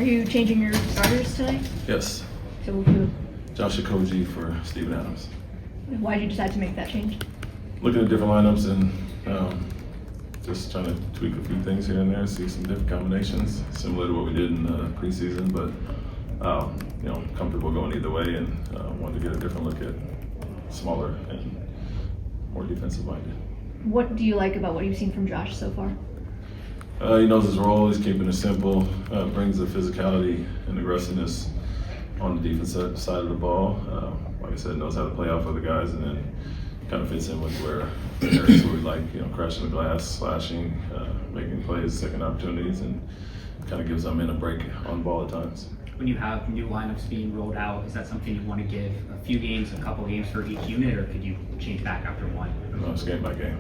Are you changing your starters tonight? Yes. So who? Josh Okogie for Steven Adams. Why did you decide to make that change? Looking at different lineups and just trying to tweak a few things here and there, see some different combinations, similar to what we did in the preseason, but comfortable going either way, and wanted to get a different look at smaller and more defensive minded. What do you like about what you've seen from Josh so far? He knows his role, he's keeping it simple, brings the physicality and aggressiveness on the defensive side of the ball. Like I said, knows how to play off other guys, and then kind of fits in with where areas where we like, crashing the glass, slashing, making plays, second opportunities, and kind of gives them in a break on the ball at times. When you have new lineups being rolled out, is that something you want to give a few games, a couple games for each unit, or could you change back after one? No, it's game by game.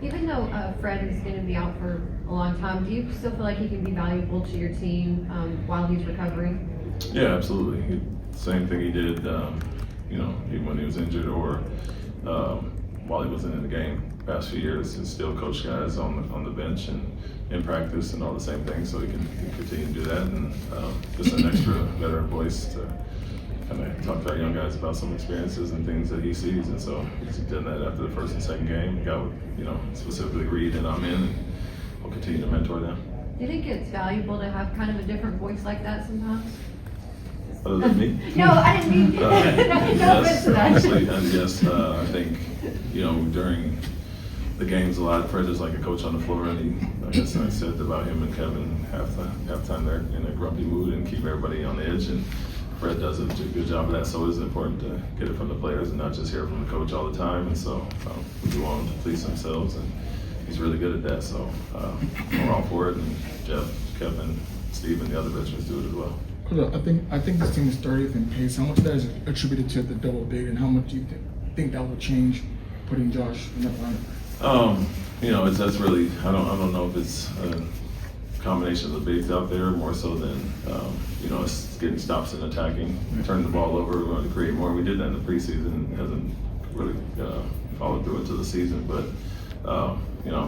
Even though Fred is going to be out for a long time, do you still feel like he can be valuable to your team while he's recovering? Yeah, absolutely. Same thing he did, even when he was injured or while he wasn't in the game the past few years, and still coach guys on the bench and in practice and all the same things, so he can continue to do that, and just an extra veteran voice to kind of talk to our young guys about some experiences and things that he sees. And so he's done that after the first and second game. Got with, specifically Reed and I'm in, and we'll continue to mentor them. Do you think it's valuable to have kind of a different voice like that sometimes? Other than me? No, I didn't mean no offense to that. Honestly, and yes, I think during the games a lot, Fred is like a coach on the floor, and he, like I said about him and Kevin halftime they're in a grumpy mood and keep everybody on edge, and Fred does a good job of that. So it is important to get it from the players and not just hear from the coach all the time. And so we do want them to please themselves, and he's really good at that. So we're all for it, and Jeff, Kevin, Steve, and the other veterans do it as well. I think this team is 30th in pace. How much of that is attributed to the double big, and how much do you think that will change putting Josh in that lineup? That's really, I don't know if it's a combination of the bigs out there more so than us getting stops and attacking, turning the ball over. We want to create more. We did that in the preseason. Hasn't really followed through into the season, but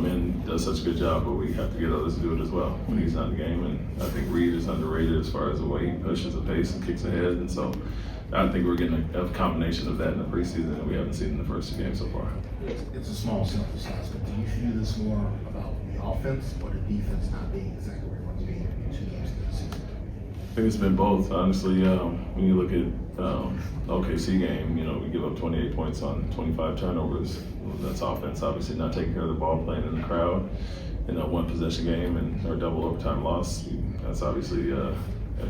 Min does such a good job, but we have to get others to do it as well when he's not in the game. And I think Reed is underrated as far as the way he pushes the pace and kicks ahead. And so I think we're getting a combination of that in the preseason that we haven't seen in the first two games so far. It's a small sample size, but do you view this more about the offense or the defense not being exactly where you want to be in 2 games into the season? I think it's been both, honestly. When you look at OKC game, we give up 28 points on 25 turnovers. That's offense, obviously not taking care of the ball, playing in the crowd. In a one possession game and our double overtime loss, that's obviously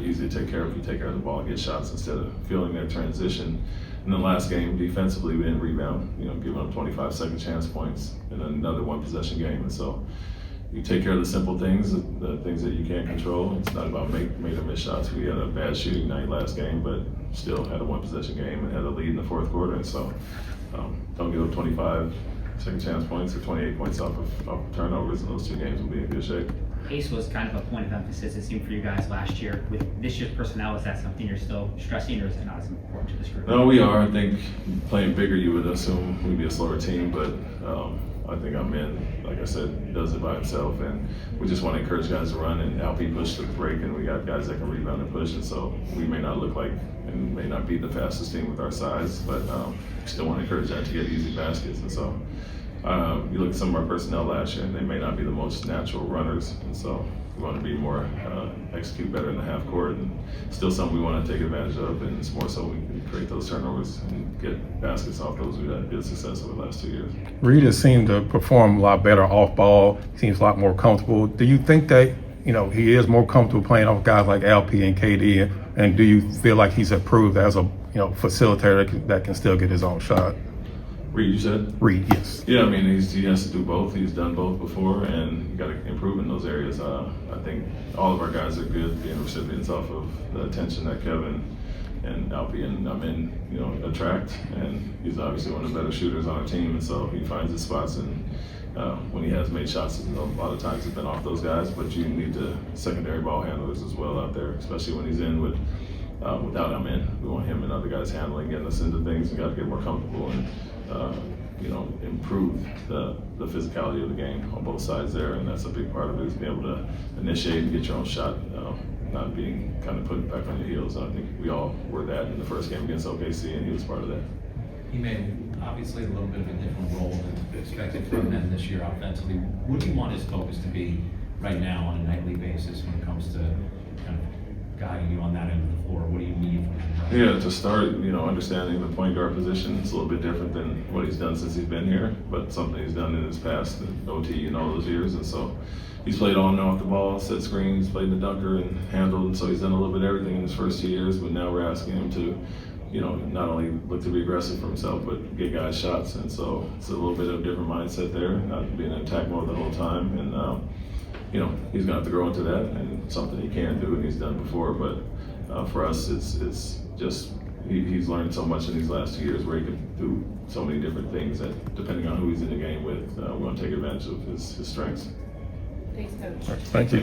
easy to take care of if you take care of the ball and get shots instead of feeling their transition. In the last game, defensively, we didn't rebound, giving up 25 second chance points in another one possession game. And so you take care of the simple things, the things that you can't control. It's not about made or miss shots. We had a bad shooting night last game, but still had a one possession game and had a lead in the fourth quarter. And so don't give up 25 second chance points or 28 points off of turnovers, and those 2 games will be in good shape. Pace was kind of a point of emphasis, it seemed, for you guys last year. With this year's personnel, is that something you're still stressing, or is it not as important to this group? No, we are. I think playing bigger, you would assume we'd be a slower team, but I think like I said, does it by himself, and we just want to encourage guys to run, and LP pushed the break, and we got guys that can rebound and push, and so we may not look like and may not be the fastest team with our size, but we still want to encourage that to get easy baskets. And so you look at some of our personnel last year, and they may not be the most natural runners, and so we want to be more execute better in the half court, and still something we want to take advantage of, and it's more so we can create those turnovers and get baskets off those. We've had good success over the last 2 years. Reed has seemed to perform a lot better off ball. He seems a lot more comfortable. Do you think that he is more comfortable playing off guys like LP and KD, and do you feel like he's improved as a facilitator that can still get his own shot? Reed, you said? Reed, yes. Yeah, he has to do both. He's done both before, and you got to improve in those areas. I think all of our guys are good being recipients off of the attention that Kevin and Alpi and Amin, attract. And he's obviously one of the better shooters on our team, and so he finds his spots. And when he has made shots, a lot of times it's been off those guys. But you need the secondary ball handlers as well out there, especially when he's in without Amin. We want him and other guys handling, getting us into things. We got to get more comfortable and improve the physicality of the game on both sides there, and that's a big part of it, is being able to initiate and get your own shot not being kind of put back on your heels. And I think we all were that in the first game against OKC, and he was part of that. He made obviously a little bit of a different role than expected from him this year offensively. What do you want his focus to be right now on a nightly basis when it comes to kind of guiding you on that end of the floor? What do you need from him? Yeah, to start, understanding the point guard position, it's a little bit different than what he's done since he's been here, but something he's done in his past, OT and all those years. And so he's played on and off the ball, set screens, played the dunker and handled, and so he's done a little bit of everything in his first 2 years, but now we're asking him to, not only look to be aggressive for himself, but get guys shots. And so it's a little bit of a different mindset there, not being in attack mode the whole time. And, he's gonna have to grow into that, and something he can do and he's done before. But for us, it's just, he's learned so much in these last 2 years where he can do so many different things that depending on who he's in the game with, we want to take advantage of his strengths. Thanks, Coach. Thank you.